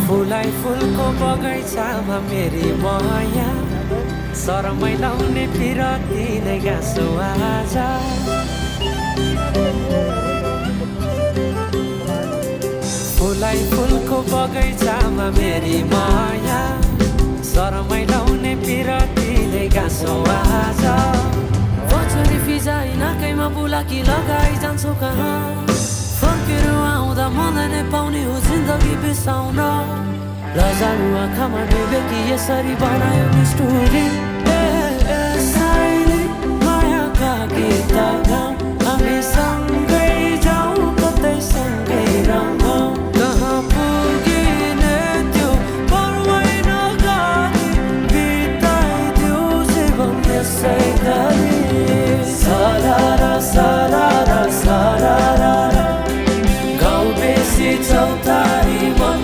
फुलाई फुलको बगैँचामा मेरी माया शरमै लाउने पिरती नै गाँसो आज फुलाई फुलको बगैँचामा मेरी माया शरमै लाउने पिरती नै गाँसो आज बचरी फिजाइ नाकैमा बुलाकी लगाइ जान्छौ कहाँ फर्केर आउँदा मलाई नै पाउने हो जिन्दगी बिसाउन रजालु आँखामा डुबेकी यसरी बनायो नि स्टोरी साइली मायाका गीत गाउँ हामी